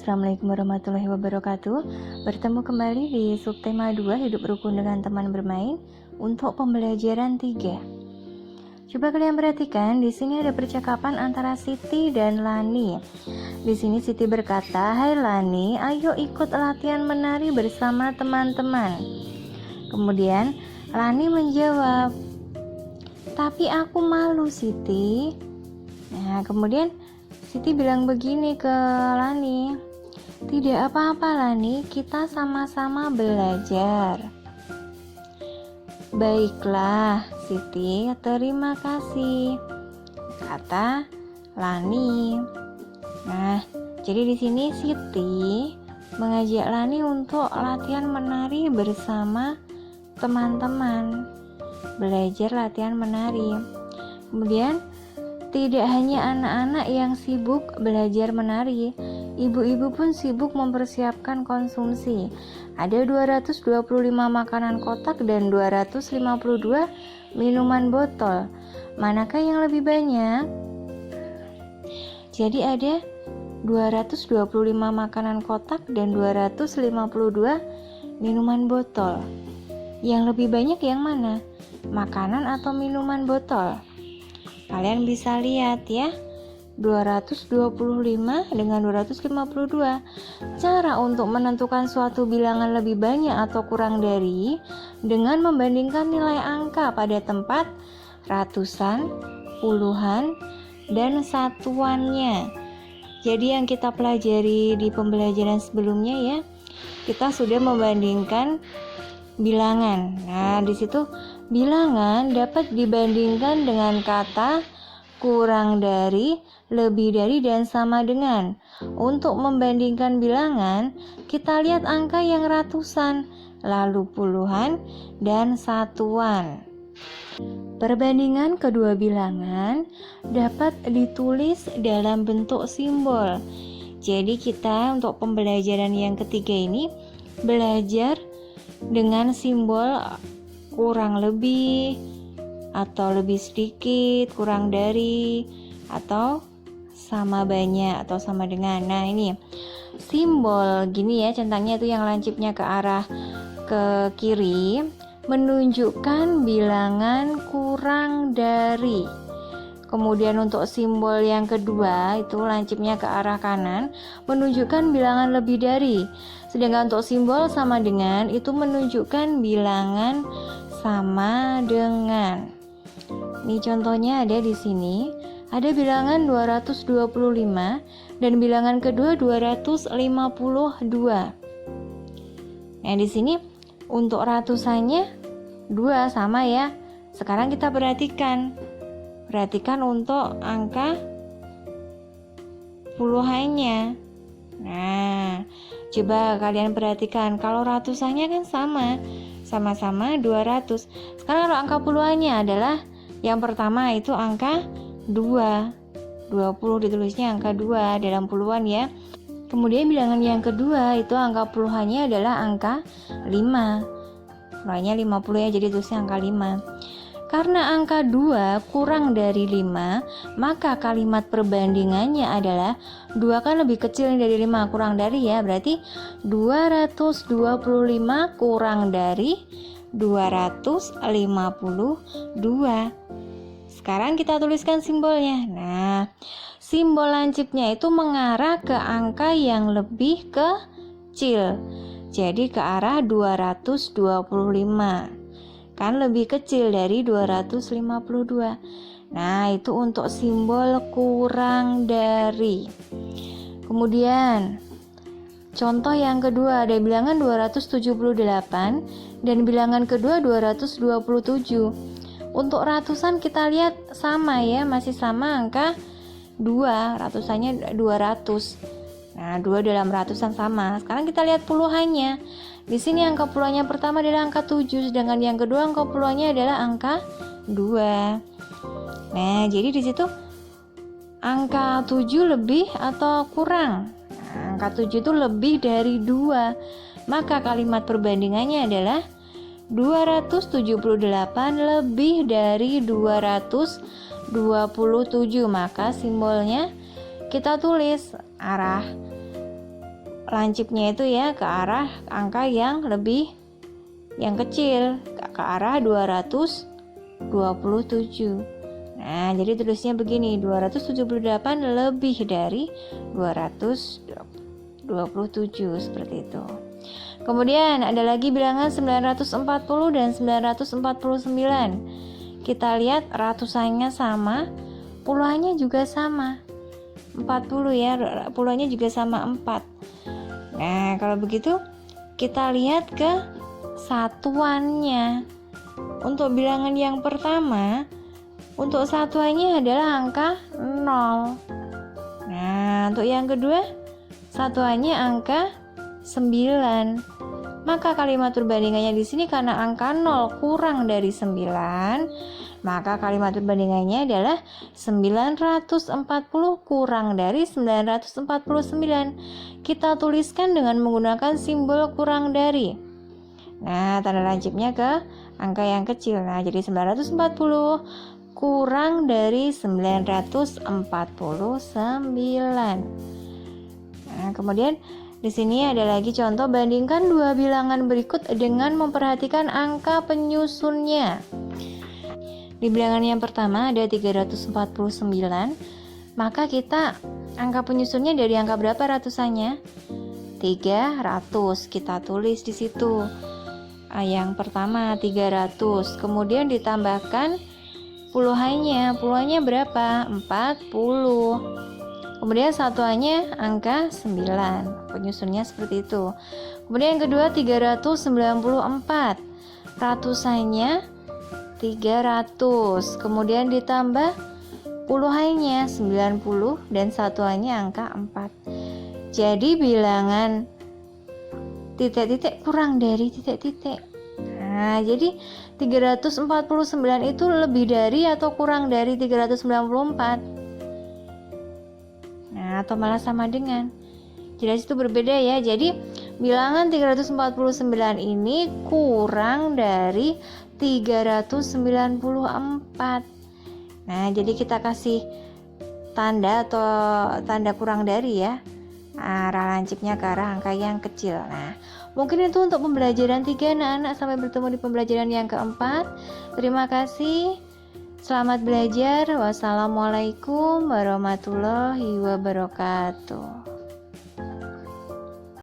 Assalamualaikum warahmatullahi wabarakatuh. Bertemu kembali di subtema 2 hidup rukun dengan teman bermain untuk pembelajaran 3. Coba kalian perhatikan, di sini ada percakapan antara Siti dan Lani. Di sini Siti berkata, "Hai Lani, ayo ikut latihan menari bersama teman-teman." Kemudian Lani menjawab, "Tapi aku malu, Siti." Nah, kemudian Siti bilang begini ke Lani, "Tidak apa-apa Lani, kita sama-sama belajar." "Baiklah Siti, terima kasih," kata Lani. Nah, jadi di sini Siti mengajak Lani untuk latihan menari bersama teman-teman. Belajar latihan menari. Kemudian tidak hanya anak-anak yang sibuk belajar menari, ibu-ibu pun sibuk mempersiapkan konsumsi. Ada 225 makanan kotak dan 252 minuman botol. Manakah yang lebih banyak? Jadi ada 225 makanan kotak dan 252 minuman botol. Yang lebih banyak yang mana? Makanan atau minuman botol? Kalian bisa lihat ya, 225 dengan 252. Cara untuk menentukan suatu bilangan lebih banyak atau kurang dari dengan membandingkan nilai angka pada tempat ratusan, puluhan, dan satuannya. Jadi yang kita pelajari di pembelajaran sebelumnya ya, kita sudah membandingkan bilangan. Nah, di situ bilangan dapat dibandingkan dengan kata kurang dari, lebih dari, dan sama dengan. Untuk membandingkan bilangan, kita lihat angka yang ratusan, lalu puluhan, dan satuan. Perbandingan kedua bilangan dapat ditulis dalam bentuk simbol. Jadi kita untuk pembelajaran yang ketiga ini belajar dengan simbol kurang lebih, atau lebih sedikit, kurang dari, atau sama banyak, atau sama dengan. Nah, ini simbol gini ya, centangnya itu yang lancipnya ke arah ke kiri menunjukkan bilangan kurang dari. Kemudian untuk simbol yang kedua itu lancipnya ke arah kanan menunjukkan bilangan lebih dari. Sedangkan untuk simbol sama dengan itu menunjukkan bilangan sama dengan. Ini contohnya ada di sini. Ada bilangan 225 dan bilangan kedua 252. Nah, di sini untuk ratusannya 2 sama ya. Sekarang kita perhatikan untuk angka puluhannya. Nah, coba kalian perhatikan, kalau ratusannya kan sama-sama 200. Sekarang kalau angka puluhannya adalah yang pertama itu angka 2. 20 ditulisnya angka 2 dalam puluhan ya. Kemudian bilangan yang kedua itu angka puluhannya adalah angka 5. Puluhannya 50 ya, jadi tulisnya angka 5. Karena angka 2 kurang dari 5, maka kalimat perbandingannya adalah 2 kan lebih kecil dari 5, kurang dari ya, berarti 225 kurang dari 252. Sekarang kita tuliskan simbolnya. Nah, simbol lancipnya itu mengarah ke angka yang lebih kecil. Jadi ke arah 225. Kan lebih kecil dari 252. Nah, itu untuk simbol kurang dari. Kemudian contoh yang kedua, ada bilangan 278 dan bilangan kedua 227. Untuk ratusan kita lihat sama ya, masih sama angka 2, ratusannya 200. Nah, 2 dalam ratusan sama. Sekarang kita lihat puluhannya. Di sini angka puluhannya pertama adalah angka 7, sedangkan yang kedua angka puluhannya adalah angka 2. Nah, jadi di situ angka 7 lebih atau kurang? Nah, angka 7 itu lebih dari 2. Maka kalimat perbandingannya adalah 278 lebih dari 227. Maka simbolnya kita tulis arah lancipnya itu ya ke arah angka yang kecil, ke arah 227. Nah, jadi tulisnya begini, 278 lebih dari 227, seperti itu. Kemudian ada lagi bilangan 940 dan 949. Kita lihat ratusannya sama, puluhannya juga sama. 40 ya, puluhannya juga sama 4. Nah, kalau begitu kita lihat ke satuannya. Untuk bilangan yang pertama, untuk satuannya adalah angka 0. Nah, untuk yang kedua, satuannya angka 9. Maka kalimat perbandingannya di sini karena angka 0 kurang dari 9, maka kalimat perbandingannya adalah 940 kurang dari 949. Kita tuliskan dengan menggunakan simbol kurang dari. Nah, tanda lancipnya ke angka yang kecil. Nah, jadi 940 kurang dari 949. Nah, kemudian di sini ada lagi contoh, bandingkan dua bilangan berikut dengan memperhatikan angka penyusunnya. Di bilangan yang pertama ada 349, maka kita angka penyusunnya dari angka berapa ratusannya? 300. Kita tulis di situ. Yang pertama 300, kemudian ditambahkan puluhannya berapa? 40. Kemudian satuannya angka 9. Penyusunnya seperti itu. Kemudian yang kedua 394. Ratusannya 300. Kemudian ditambah puluhannya 90 dan satuannya angka 4. Jadi bilangan titik-titik kurang dari titik-titik. Nah, jadi 349 itu lebih dari atau kurang dari 394? Nah, atau malah sama dengan. Jelas itu berbeda ya. Jadi bilangan 349 ini kurang dari 394. Nah, jadi kita kasih tanda atau tanda kurang dari ya. Arah lancipnya ke arah angka yang kecil. Nah, mungkin itu untuk pembelajaran 3 anak-anak. Sampai bertemu di pembelajaran yang keempat. Terima kasih. Selamat belajar. Wassalamualaikum warahmatullahi wabarakatuh.